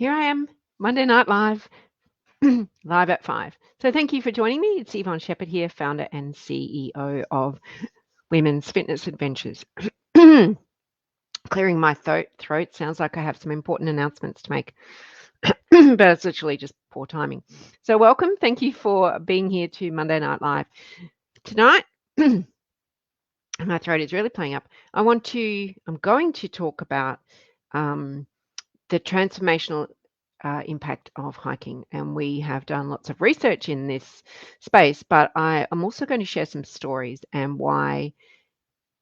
Here I am, Monday Night Live, live at 5. So thank you for joining me. It's Yvonne Shepherd here, founder and CEO of Women's Fitness Adventures. Clearing my throat sounds like I have some important announcements to make, but it's literally just poor timing. So welcome. Thank you for being here to Monday Night Live. Tonight, my throat is really playing up. I'm going to talk about the transformational impact of hiking, and we have done lots of research in this space, but I'm also going to share some stories and why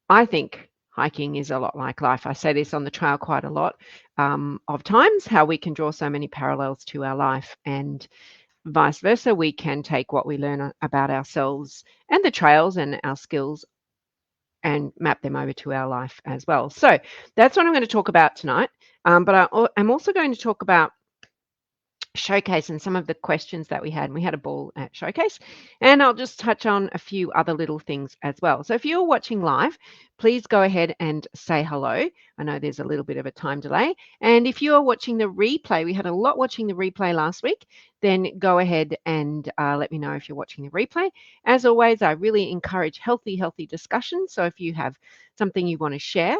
I think hiking is a lot like life. I say this on the trail quite a lot of times, how we can draw so many parallels to our life, and vice versa. We can take what we learn about ourselves and the trails and our skills and map them over to our life as well. So that's what I'm going to talk about tonight. But I'm also going to talk about Showcase and some of the questions that we had. And we had a ball at Showcase, and I'll just touch on a few other little things as well. So if you're watching live, please go ahead and say hello. I know there's a little bit of a time delay. And if you are watching the replay, we had a lot watching the replay last week, then go ahead and let me know if you're watching the replay. As always, I really encourage healthy discussion. So if you have something you want to share,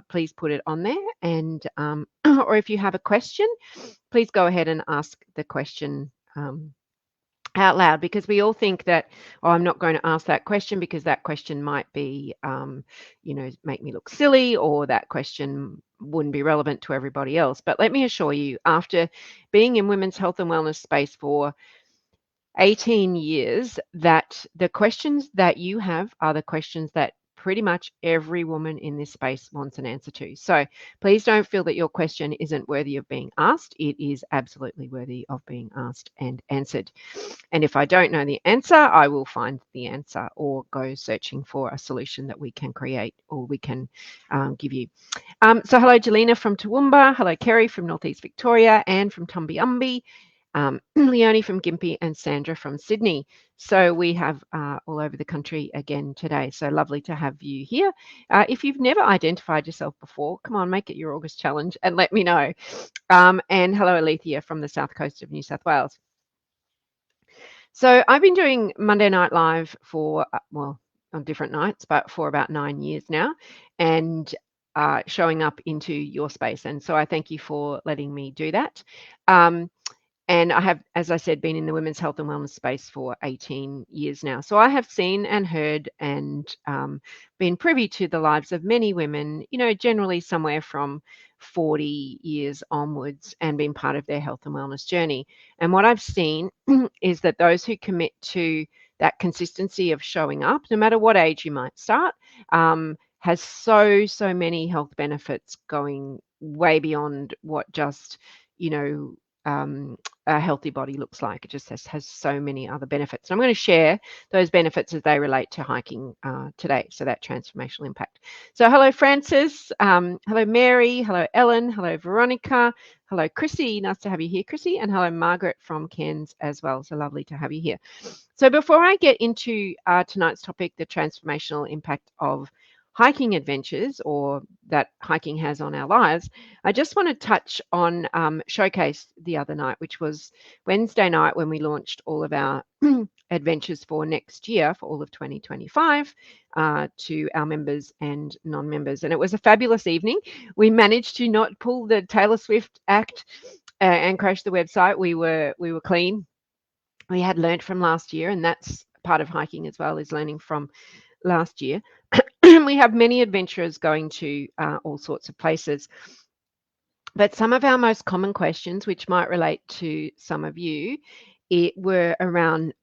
please put it on there. And or if you have a question, please go ahead and ask the question out loud, because we all think that, oh, I'm not going to ask that question because that question might be, make me look silly, or that question wouldn't be relevant to everybody else. But let me assure you, after being in women's health and wellness space for 18 years, that the questions that you have are the questions that pretty much every woman in this space wants an answer to. So please don't feel that your question isn't worthy of being asked. It is absolutely worthy of being asked and answered. And if I don't know the answer, I will find the answer or go searching for a solution that we can create or we can give you. So hello, Jelena from Toowoomba. Hello, Kerry from Northeast Victoria, Anne from Tumbiumbi, Leonie from Gympie, and Sandra from Sydney. So we have all over the country again today. So lovely to have you here. If you've never identified yourself before, come on, make it your August challenge and let me know. And hello, Alethea from the south coast of New South Wales. So I've been doing Monday Night Live for, on different nights, but for about 9 years now, and showing up into your space. And so I thank you for letting me do that. And I have, as I said, been in the women's health and wellness space for 18 years now. So I have seen and heard and been privy to the lives of many women, generally somewhere from 40 years onwards, and been part of their health and wellness journey. And what I've seen is that those who commit to that consistency of showing up, no matter what age you might start, has so many health benefits going way beyond what just, a healthy body looks like. It just has so many other benefits. And I'm going to share those benefits as they relate to hiking today. So that transformational impact. So hello, Francis. Hello, Mary. Hello, Ellen. Hello, Veronica. Hello, Chrissy. Nice to have you here, Chrissy. And hello, Margaret from Cairns as well. So lovely to have you here. So before I get into tonight's topic, the transformational impact of hiking adventures, or that hiking has on our lives, I just want to touch on Showcase the other night, which was Wednesday night, when we launched all of our adventures for next year, for all of 2025, to our members and non-members. And it was a fabulous evening. We managed to not pull the Taylor Swift act and crash the website. We were clean. We had learned from last year, and that's part of hiking as well, is learning from last year. We have many adventurers going to all sorts of places. But some of our most common questions, which might relate to some of you, were around,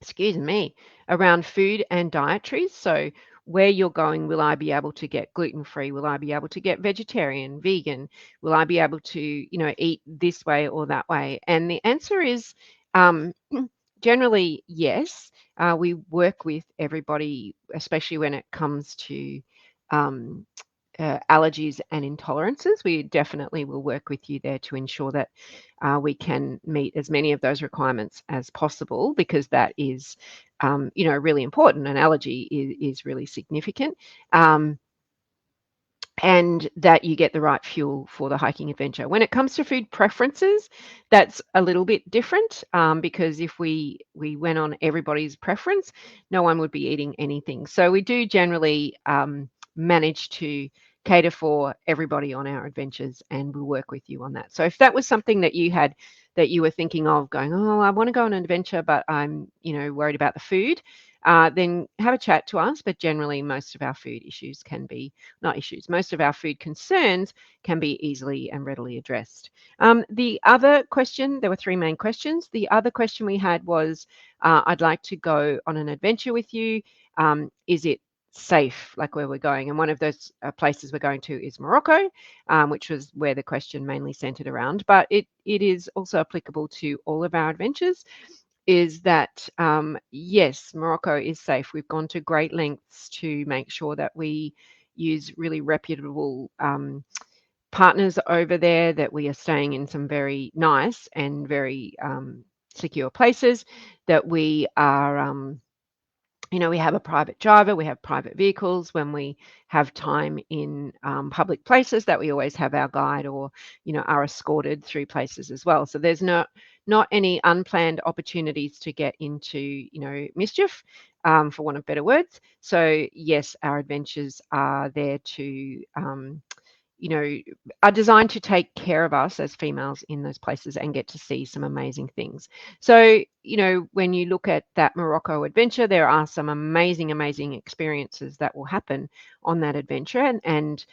excuse me, around food and dietaries. So where you're going, will I be able to get gluten-free? Will I be able to get vegetarian, vegan? Will I be able to, eat this way or that way? And the answer is generally yes. We work with everybody, especially when it comes to allergies and intolerances. We definitely will work with you there to ensure that we can meet as many of those requirements as possible, because that is, really important. An allergy is really significant. and that you get the right fuel for the hiking adventure. When it comes to food preferences, that's a little bit different, because if we went on everybody's preference, no one would be eating anything. So we do generally manage to cater for everybody on our adventures, and we'll work with you on that. So if that was something that you had, that you were thinking of going, oh, I want to go on an adventure, but I'm, worried about the food, then have a chat to us. But generally, most of our food issues can be, not issues, most of our food concerns can be easily and readily addressed. The other question, there were three main questions. The other question we had was, I'd like to go on an adventure with you. Is it safe, like where we're going? And one of those places we're going to is Morocco, which was where the question mainly centered around. But it is also applicable to all of our adventures, is that yes, Morocco is safe. We've gone to great lengths to make sure that we use really reputable partners over there, that we are staying in some very nice and very secure places, that we are we have a private driver, we have private vehicles. When we have time in public places, that we always have our guide, or are escorted through places as well. So there's not any unplanned opportunities to get into mischief, for want of better words. So yes, our adventures are there to you know, are designed to take care of us as females in those places and get to see some amazing things. So, when you look at that Morocco adventure, there are some amazing, amazing experiences that will happen on that adventure. And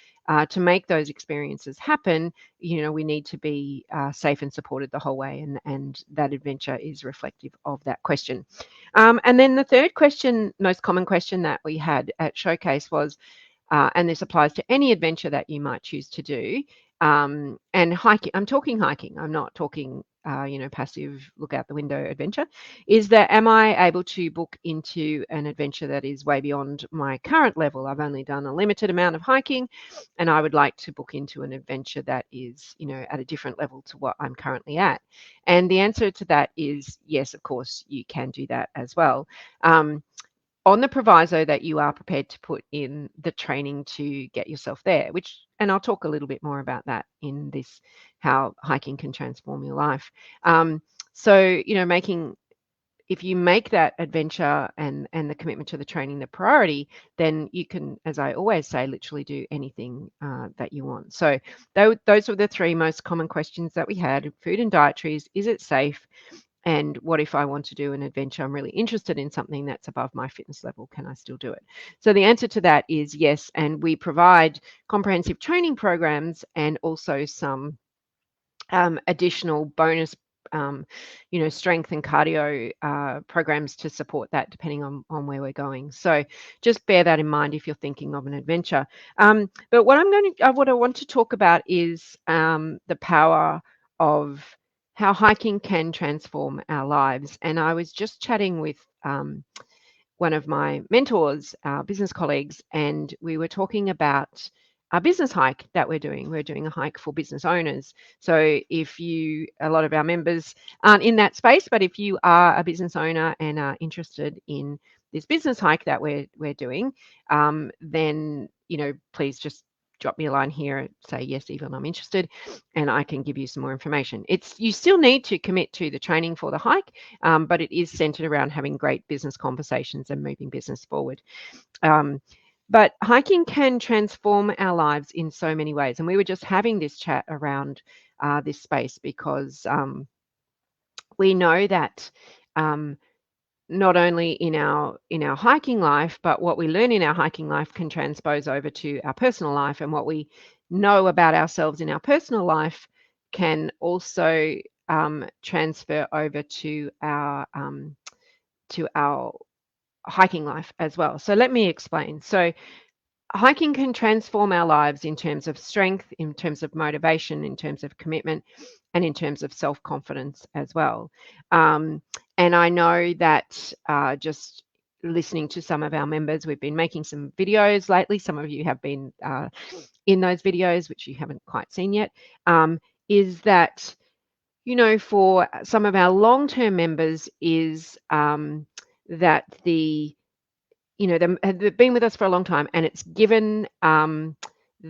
to make those experiences happen, we need to be safe and supported the whole way. And that adventure is reflective of that question. And then the third question, most common question that we had at Showcase was, and this applies to any adventure that you might choose to do. And hiking, I'm talking hiking, I'm not talking, passive look out the window adventure, is that am I able to book into an adventure that is way beyond my current level? I've only done a limited amount of hiking, and I would like to book into an adventure that is, at a different level to what I'm currently at. And the answer to that is yes, of course, you can do that as well. On the proviso that you are prepared to put in the training to get yourself there, and I'll talk a little bit more about that in this, how hiking can transform your life. So, if you make that adventure and the commitment to the training the priority, then you can, as I always say, literally do anything that you want. So those were the three most common questions that we had: food and dietaries, is it safe? And what if I want to do an adventure? I'm really interested in something that's above my fitness level. Can I still do it? So the answer to that is yes. And we provide comprehensive training programs and also some additional bonus, strength and cardio programs to support that, depending on where we're going. So just bear that in mind if you're thinking of an adventure. But what I want to talk about is the power of how hiking can transform our lives. And I was just chatting with one of my mentors, our business colleagues, and we were talking about a business hike that we're doing. We're doing a hike for business owners. So a lot of our members aren't in that space, but if you are a business owner and are interested in this business hike that we're doing, then, please just drop me a line here and say, yes, Yvonne, I'm interested, and I can give you some more information. You still need to commit to the training for the hike, but it is centered around having great business conversations and moving business forward. But hiking can transform our lives in so many ways. And we were just having this chat around this space because we know that not only in our hiking life, but what we learn in our hiking life can transpose over to our personal life, and what we know about ourselves in our personal life can also transfer over to our hiking life as well. So let me explain. So hiking can transform our lives in terms of strength, in terms of motivation, in terms of commitment, and in terms of self-confidence as well. And I know that just listening to some of our members, we've been making some videos lately. Some of you have been in those videos, which you haven't quite seen yet, is that, for some of our long-term members is that they've been with us for a long time, and it's given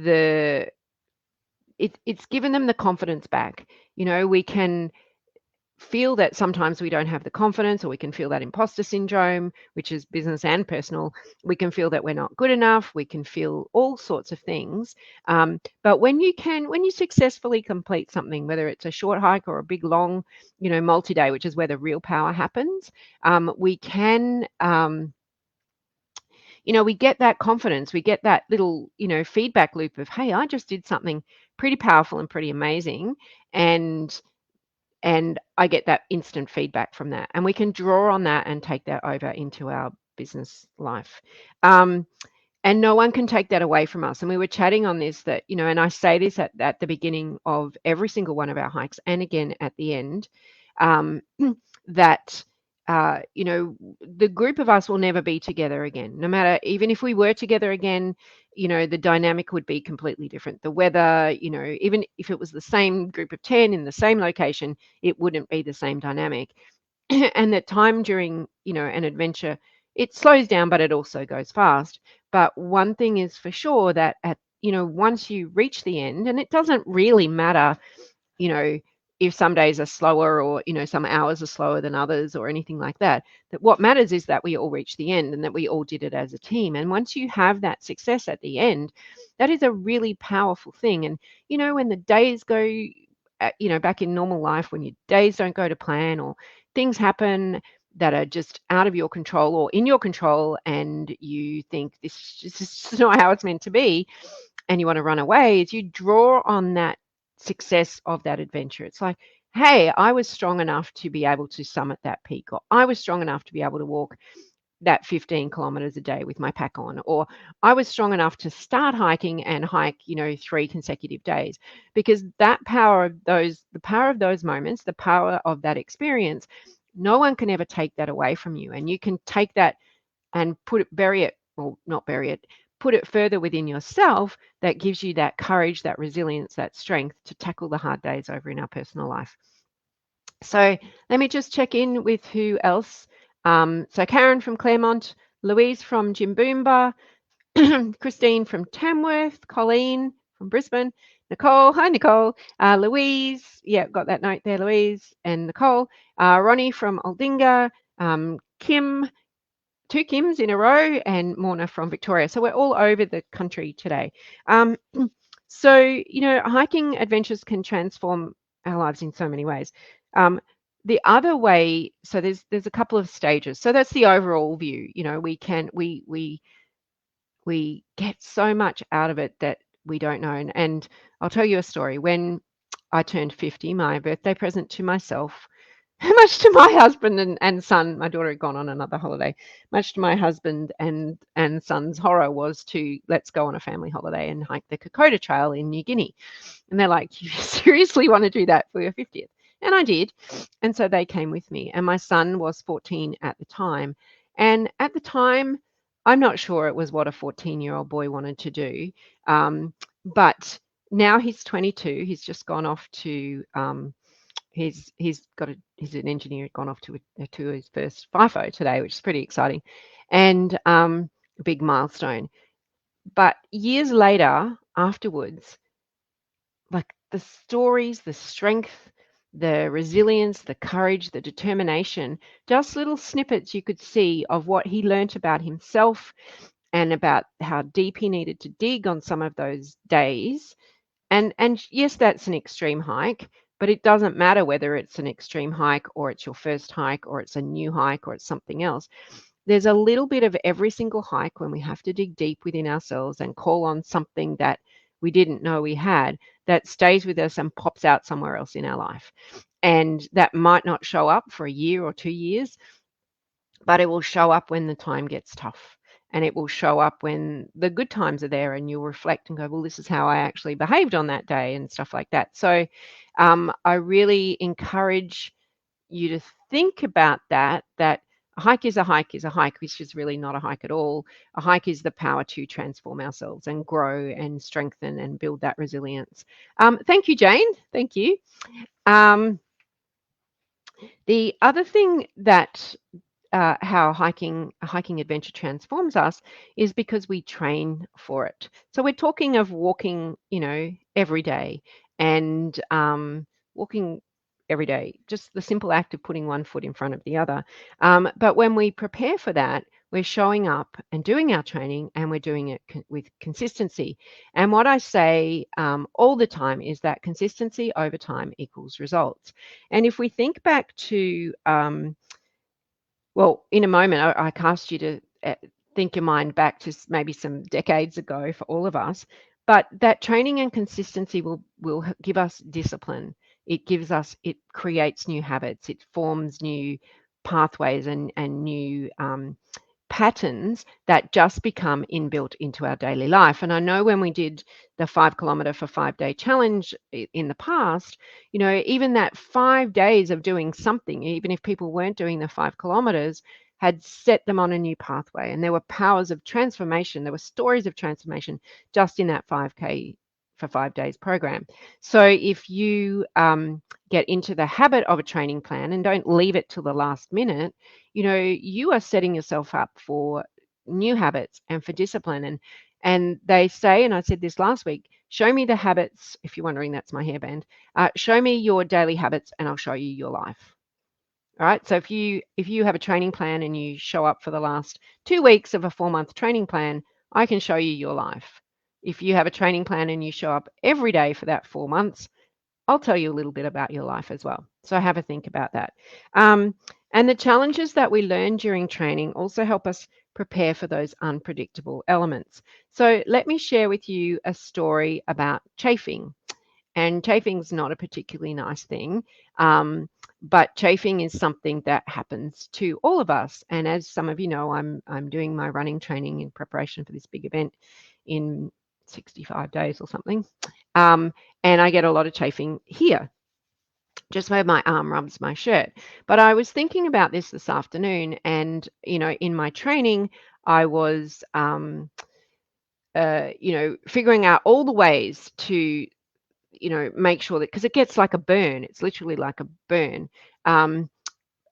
the it's given them the confidence back. We can feel that sometimes we don't have the confidence, or we can feel that imposter syndrome, which is business and personal. We can feel that we're not good enough. We can feel all sorts of things. But when you successfully complete something, whether it's a short hike or a big long, multi-day, which is where the real power happens, we can, we get that confidence. We get that little, feedback loop of, hey, I just did something pretty powerful and pretty amazing. And I get that instant feedback from that. And we can draw on that and take that over into our business life. And no one can take that away from us. And we were chatting on this, that, and I say this at the beginning of every single one of our hikes, and again at the end, that, the group of us will never be together again. No matter, even if we were together again, the dynamic would be completely different. The weather, even if it was the same group of 10 in the same location, it wouldn't be the same dynamic. And that time during, an adventure, it slows down, but it also goes fast. But one thing is for sure, that once you reach the end, and it doesn't really matter, you know, if some days are slower, or, some hours are slower than others, or anything like that, that what matters is that we all reach the end, and that we all did it as a team. And once you have that success at the end, that is a really powerful thing. And, when the days go, back in normal life, when your days don't go to plan, or things happen that are just out of your control or in your control, and you think this is not how it's meant to be, and you want to run away, is you draw on that success of that adventure. It's like, hey, I was strong enough to be able to summit that peak, or I was strong enough to be able to walk that 15 kilometers a day with my pack on, or I was strong enough to start hiking and hike, 3 consecutive days. Because the power of those moments, the power of that experience, no one can ever take that away from you. And you can take that and bury it, or not bury it, put it further within yourself. That gives you that courage, that resilience, that strength to tackle the hard days over in our personal life. So let me just check in with who else. So Karen from Claremont, Louise from Jimboomba, Christine from Tamworth, Colleen from Brisbane, Nicole, hi Nicole, Louise, yeah, got that note there, Louise and Nicole, Ronnie from Aldinga, Kim, 2 Kims in a row, and Morna from Victoria. So we're all over the country today. So, hiking adventures can transform our lives in so many ways. The other way, so there's a couple of stages. So that's the overall view. We get so much out of it that we don't know. And I'll tell you a story. When I turned 50, my birthday present to myself, much to my husband and son, my daughter had gone on another holiday, much to my husband and son's horror, was to, let's go on a family holiday and hike the Kokoda Trail in New Guinea. And they're like, you seriously want to do that for your 50th? And I did. And so they came with me. And my son was 14 at the time. And at the time, I'm not sure it was what a 14-year-old boy wanted to do. But now he's 22. He's just gone off to, he's an engineer, gone off to his first FIFO today, which is pretty exciting, and a big milestone. But years later, afterwards, like the stories, the strength, the resilience, the courage, the determination, just little snippets you could see of what he learnt about himself, and about how deep he needed to dig on some of those days. And yes, that's an extreme hike, but it doesn't matter whether it's an extreme hike, or it's your first hike, or it's a new hike, or it's something else. There's a little bit of every single hike when we have to dig deep within ourselves and call on something that we didn't know we had, that stays with us and pops out somewhere else in our life. And that might not show up for a year or 2 years, but it will show up when the time gets tough. And it will show up when the good times are there, and you'll reflect and go, well, this is how I actually behaved on that day, and stuff like that. So I really encourage you to think about that a hike is a hike is a hike, which is really not a hike at all. A hike is the power to transform ourselves and grow and strengthen and build that resilience. Thank you, Jane. Thank you. The other thing that how a hiking adventure transforms us is because we train for it. So we're talking of walking, every day, and walking every day, just the simple act of putting one foot in front of the other. But when we prepare for that, we're showing up and doing our training, and we're doing it with consistency. And what I say all the time is that consistency over time equals results. And if we think back to well, in a moment, I cast you to think your mind back to maybe some decades ago for all of us. But that training and consistency will give us discipline. It creates new habits. It forms new pathways and new patterns that just become inbuilt into our daily life. And I know when we did the 5 kilometer for 5 day challenge in the past, even that 5 days of doing something, even if people weren't doing the 5 kilometers, had set them on a new pathway. And there were powers of transformation. There were stories of transformation just in that 5K for 5 days program. So if you get into the habit of a training plan and don't leave it till the last minute, you are setting yourself up for new habits and for discipline. And they say, and I said this last week, show me the habits. If you're wondering, that's my hairband. Show me your daily habits and I'll show you your life. All right. So if you have a training plan and you show up for the last 2 weeks of a 4 month training plan, I can show you your life. If you have a training plan and you show up every day for that 4 months, I'll tell you a little bit about your life as well. So have a think about that. And the challenges that we learn during training also help us prepare for those unpredictable elements. So let me share with you a story about chafing. And chafing's not a particularly nice thing, but chafing is something that happens to all of us. And as some of you know, I'm doing my running training in preparation for this big event in 65 days or something. Um, and I get a lot of chafing here, just where my arm rubs my shirt. But I was thinking about this afternoon, and in my training, I was figuring out all the ways to make sure that, because it gets like a burn, it's literally like a burn. Um,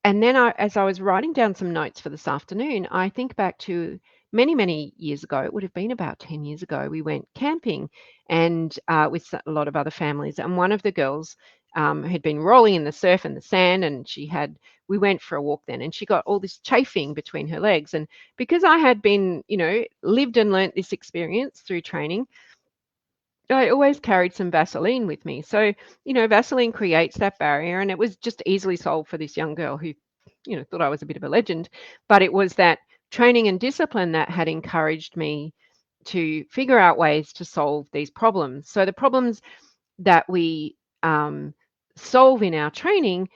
and then as I was writing down some notes for this afternoon, I think back to many, many years ago. It would have been about 10 years ago. We went camping and with a lot of other families. And one of the girls had been rolling in the surf and the sand, and we went for a walk then, and she got all this chafing between her legs. And because I had been, lived and learnt this experience through training, I always carried some Vaseline with me. So, Vaseline creates that barrier, and it was just easily solved for this young girl who, thought I was a bit of a legend. But it was that training and discipline that had encouraged me to figure out ways to solve these problems. So the problems that we solve in our training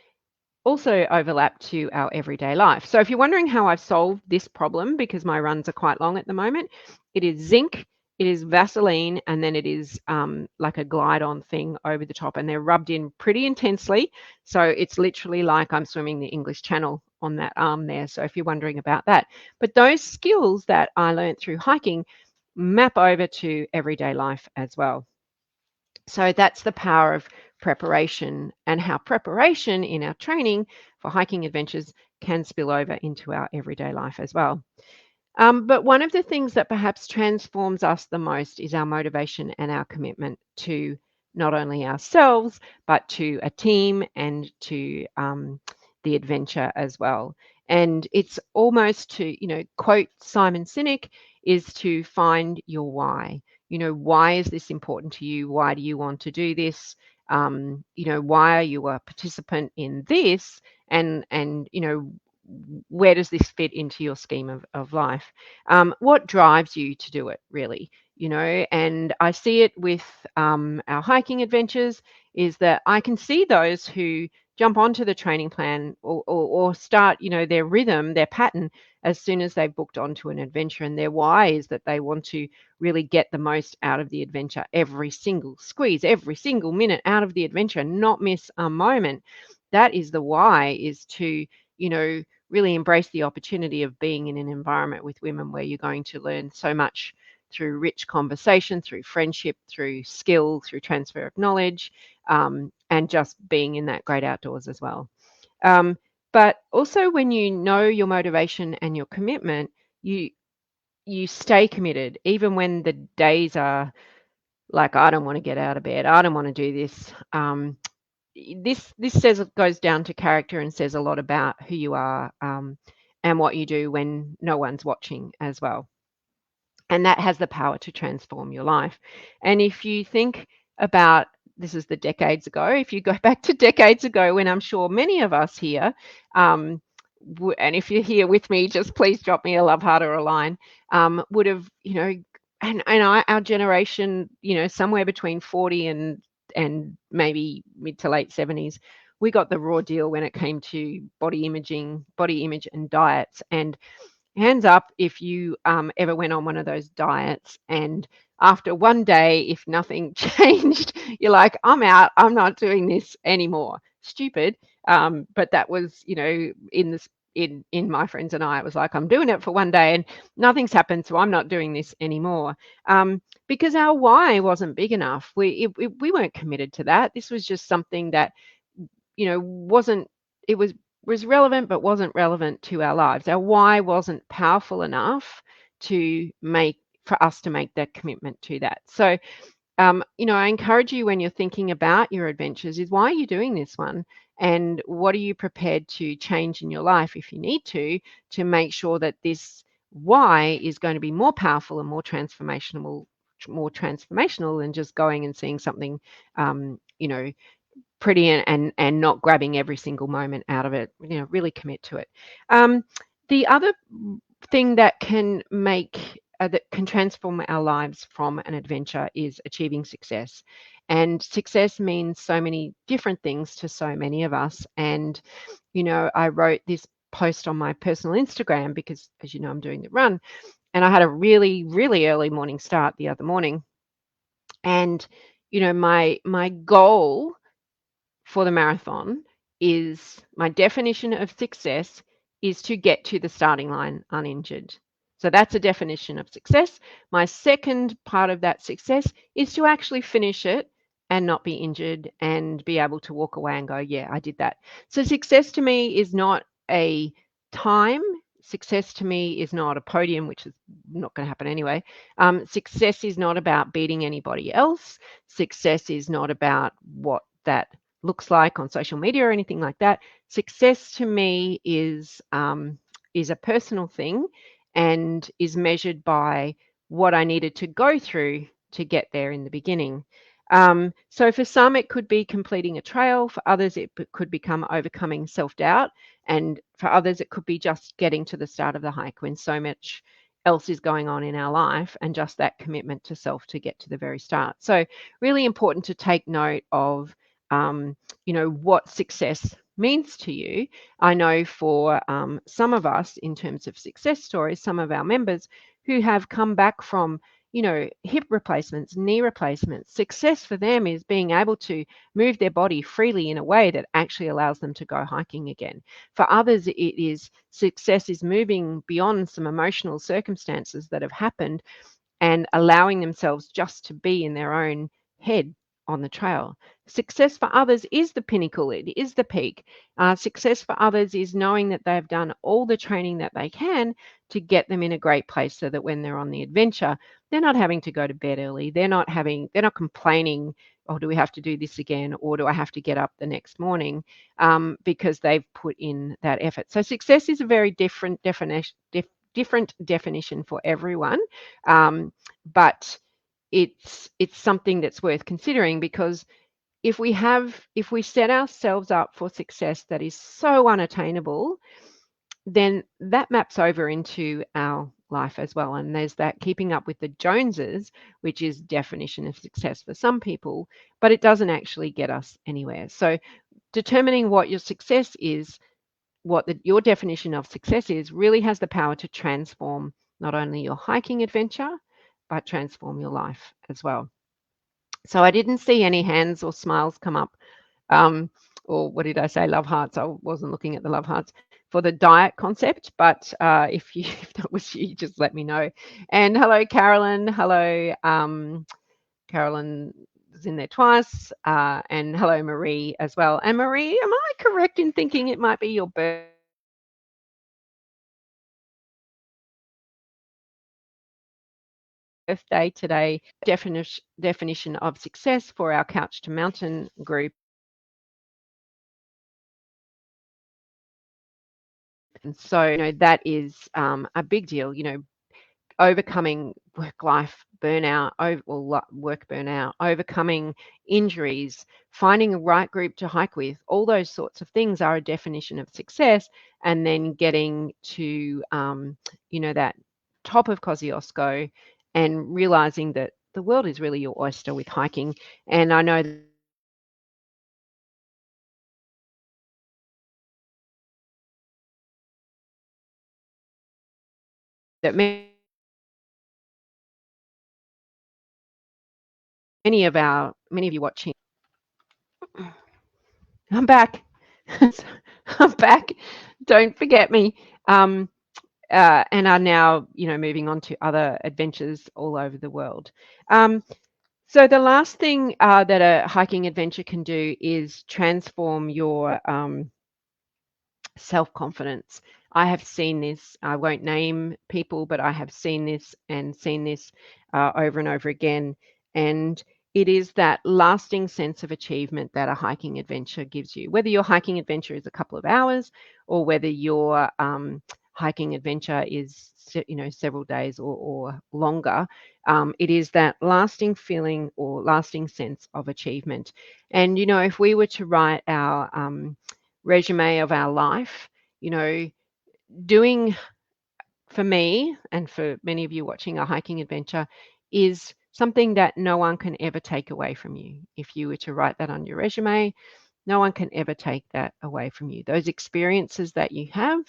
also overlap to our everyday life. So if you're wondering how I've solved this problem, because my runs are quite long at the moment, it is zinc, it is Vaseline, and then it is like a glide-on thing over the top, and they're rubbed in pretty intensely. So it's literally like I'm swimming the English Channel on that arm there. So if you're wondering about that. But those skills that I learned through hiking map over to everyday life as well. So that's the power of preparation, and how preparation in our training for hiking adventures can spill over into our everyday life as well. But one of the things that perhaps transforms us the most is our motivation and our commitment to not only ourselves, but to a team and to the adventure as well. And it's almost to, quote Simon Sinek, is to find your why. Why is this important to you? Why do you want to do this? Why are you a participant in this? And where does this fit into your scheme of life? What drives you to do it, really? And I see it with our hiking adventures, is that I can see those who jump onto the training plan or start, their rhythm, their pattern, as soon as they've booked onto an adventure. And their why is that they want to really get the most out of the adventure, every single squeeze, every single minute out of the adventure, not miss a moment. That is the why, is to, really embrace the opportunity of being in an environment with women where you're going to learn so much through rich conversation, through friendship, through skill, through transfer of knowledge, and just being in that great outdoors as well. Um, But also when you know your motivation and your commitment, you stay committed even when the days are like, I don't want to get out of bed, I don't want to do this. This says, it goes down to character and says a lot about who you are, and what you do when no one's watching as well. And that has the power to transform your life. And if you think about, this is the decades ago, if you go back to decades ago, when I'm sure many of us here, um, and if you're here with me, just please drop me a love heart or a line, would have, our generation, somewhere between 40 and maybe mid to late 70s, we got the raw deal when it came to body image and diets. And hands up if you ever went on one of those diets, and after one day, if nothing changed, you're like, I'm out, I'm not doing this anymore. Stupid. But that was, in this, in my friends and I, it was like, I'm doing it for one day and nothing's happened, so I'm not doing this anymore. Because our why wasn't big enough. We weren't committed to that. This was just something that, wasn't, it was relevant but wasn't relevant to our lives. Our why wasn't powerful enough for us to make that commitment to that. So, I encourage you, when you're thinking about your adventures, is, why are you doing this one? And what are you prepared to change in your life, if you need to make sure that this why is going to be more powerful and more transformational than just going and seeing something, pretty, and not grabbing every single moment out of it. Really commit to it. The other thing that can transform our lives from an adventure is achieving success. And success means so many different things to so many of us. And I wrote this post on my personal Instagram because, as you know, I'm doing the run, and I had a really, really early morning start the other morning. And my goal for the marathon is, my definition of success is to get to the starting line uninjured. So that's a definition of success. My second part of that success is to actually finish it and not be injured and be able to walk away and go, yeah, I did that. So success to me is not a time. Success to me is not a podium, which is not going to happen anyway. Success is not about beating anybody else. Success is not about what that looks like on social media or anything like that. Success to me is a personal thing, and is measured by what I needed to go through to get there in the beginning. So for some, it could be completing a trail. For others, it could become overcoming self-doubt. And for others, it could be just getting to the start of the hike when so much else is going on in our life, and just that commitment to self to get to the very start. So really important to take note of what success means to you. I know for some of us, in terms of success stories, some of our members who have come back from hip replacements, knee replacements, success for them is being able to move their body freely in a way that actually allows them to go hiking again. For others, success is moving beyond some emotional circumstances that have happened and allowing themselves just to be in their own head on the trail. Success for others is the pinnacle, it is the peak. Success for others is knowing that they've done all the training that they can to get them in a great place, so that when they're on the adventure, they're not having to go to bed early. They're not complaining, oh, do we have to do this again? Or do I have to get up the next morning? Because they've put in that effort. So success is a very different definition for everyone. But it's something that's worth considering, because if we set ourselves up for success that is so unattainable, then that maps over into our life as well. And there's that keeping up with the Joneses, which is definition of success for some people, but it doesn't actually get us anywhere. So determining what your success is, your definition of success is, really has the power to transform not only your hiking adventure, but transform your life as well. So I didn't see any hands or smiles come up, or what did I say? Love hearts. I wasn't looking at the love hearts for the diet concept, but if if that was you, just let me know. And hello, Carolyn. Hello, Carolyn was in there twice. And hello, Marie, as well. And Marie, am I correct in thinking it might be your birthday today? Definition of success for our Couch to Mountain group. And so, that is a big deal, overcoming work-life burnout, work burnout, overcoming injuries, finding a right group to hike with, all those sorts of things are a definition of success. And then getting to, that top of Kosciuszko and realizing that the world is really your oyster with hiking. And I know that many of you watching, I'm back. I'm back. Don't forget me. Um, and are now, moving on to other adventures all over the world. So the last thing that a hiking adventure can do is transform your self-confidence. I have seen this. I won't name people, but I have seen this over and over again. And it is that lasting sense of achievement that a hiking adventure gives you. Whether your hiking adventure is a couple of hours or whether your hiking adventure is, several days or longer, it is that lasting feeling or lasting sense of achievement. And, if we were to write our resume of our life, you know, doing for me and for many of you watching a hiking adventure is something that no one can ever take away from you. If you were to write that on your resume, no one can ever take that away from you. Those experiences that you have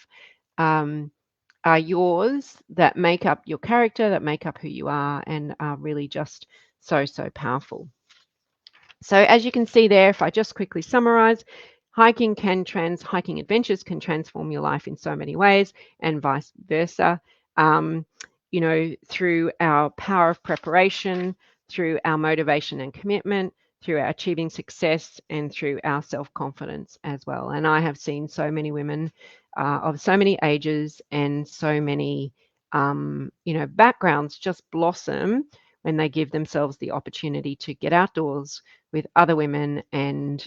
are yours, that make up your character, that make up who you are, and are really just so, so powerful. So as you can see there, if I just quickly summarize, hiking adventures can transform your life in so many ways, and vice versa. Through our power of preparation, through our motivation and commitment, through our achieving success, and through our self-confidence as well. And I have seen so many women of so many ages and so many backgrounds just blossom when they give themselves the opportunity to get outdoors with other women and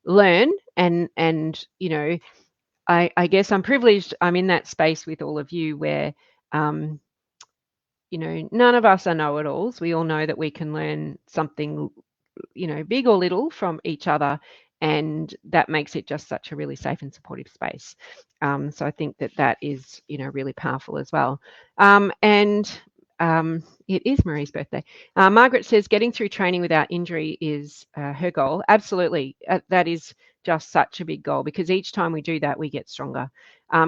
learn. And I guess I'm privileged. I'm in that space with all of you where um, none of us are know-it-alls. We all know that we can learn something, big or little, from each other, and that makes it just such a really safe and supportive space. So I think that is, really powerful as well. And it is Marie's birthday. Margaret says getting through training without injury is her goal. Absolutely. That is just such a big goal, because each time we do that, we get stronger.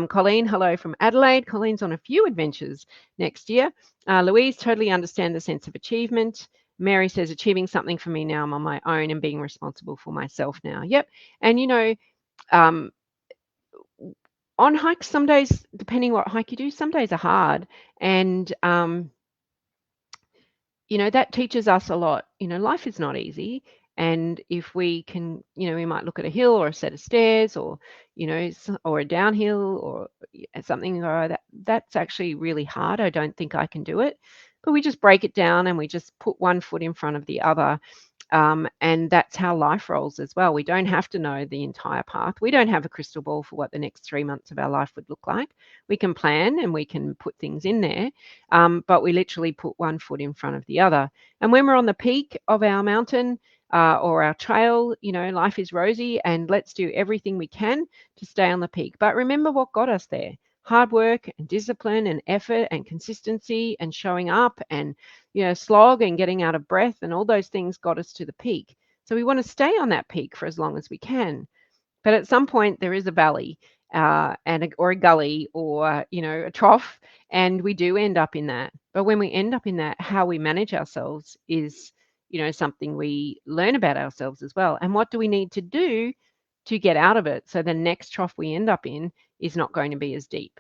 Colleen, hello from Adelaide. Colleen's on a few adventures next year. Louise, totally understand the sense of achievement. Mary says, achieving something for me now, I'm on my own and being responsible for myself now. Yep. And, um, on hikes, some days, depending what hike you do, some days are hard. And, that teaches us a lot. Life is not easy. And if we can, we might look at a hill or a set of stairs or, or a downhill or something, or that's actually really hard. I don't think I can do it. But we just break it down and we just put one foot in front of the other. And that's how life rolls as well. We don't have to know the entire path. We don't have a crystal ball for what the next 3 months of our life would look like. We can plan and we can put things in there, but we literally put one foot in front of the other. And when we're on the peak of our mountain or our trail, life is rosy, and let's do everything we can to stay on the peak. But remember what got us there. Hard work and discipline and effort and consistency and showing up and slog and getting out of breath, and all those things got us to the peak. So we want to stay on that peak for as long as we can. But at some point there is a valley or a gully or a trough, and we do end up in that. But when we end up in that, how we manage ourselves is something we learn about ourselves as well. And what do we need to do to get out of it so the next trough we end up in is not going to be as deep?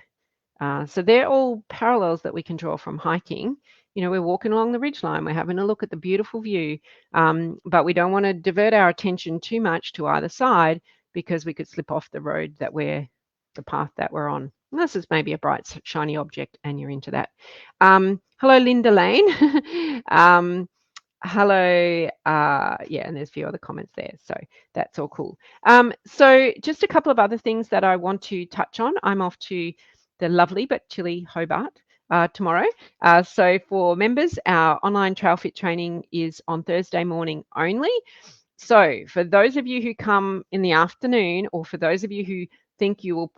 So they're all parallels that we can draw from hiking. we're walking along the ridgeline, we're having a look at the beautiful view, but we don't want to divert our attention too much to either side because we could slip off the road the path that we're on. Unless it's maybe a bright, shiny object and you're into that. Hello, Linda Lane. Hello, yeah, and there's a few other comments there, so that's all cool. So just a couple of other things that I want to touch on. I'm off to the lovely but chilly Hobart tomorrow. So for members, our online trail fit training is on Thursday morning only. So for those of you who come in the afternoon, or for those of you who think you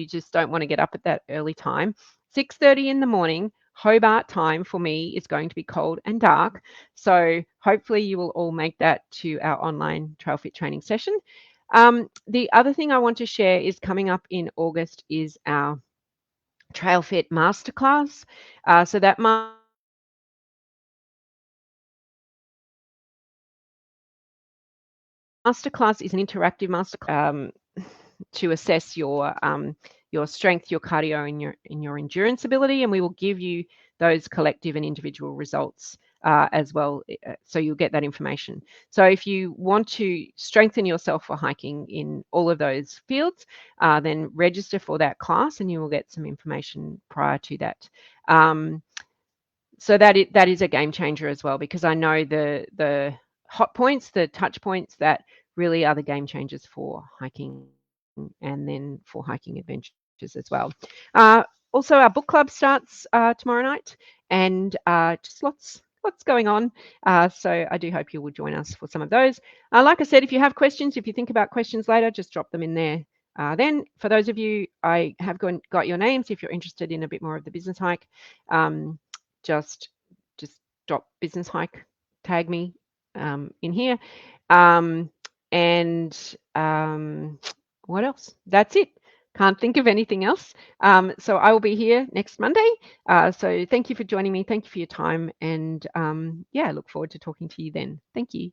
just don't want to get up at that early time, 6:30 in the morning, Hobart time for me is going to be cold and dark. So hopefully you will all make that to our online trail fit training session. The other thing I want to share is coming up in August is our Trail Fit Masterclass. So that masterclass is an interactive masterclass to assess your strength, your cardio, and your endurance ability, and we will give you those collective and individual results as well. So you'll get that information. So if you want to strengthen yourself for hiking in all of those fields, then register for that class, and you will get some information prior to that. So that is a game changer as well, because I know the hot points, the touch points that really are the game changers for hiking and then for hiking adventures as well. Also, our book club starts tomorrow night, and just lots going on. So I do hope you will join us for some of those. Like I said, if you have questions, if you think about questions later, just drop them in there. Then for those of you, I have got your names. If you're interested in a bit more of the business hike, just drop business hike, tag me in here. And what else? That's it. Can't think of anything else. So I will be here next Monday. So thank you for joining me. Thank you for your time. And yeah, I look forward to talking to you then. Thank you.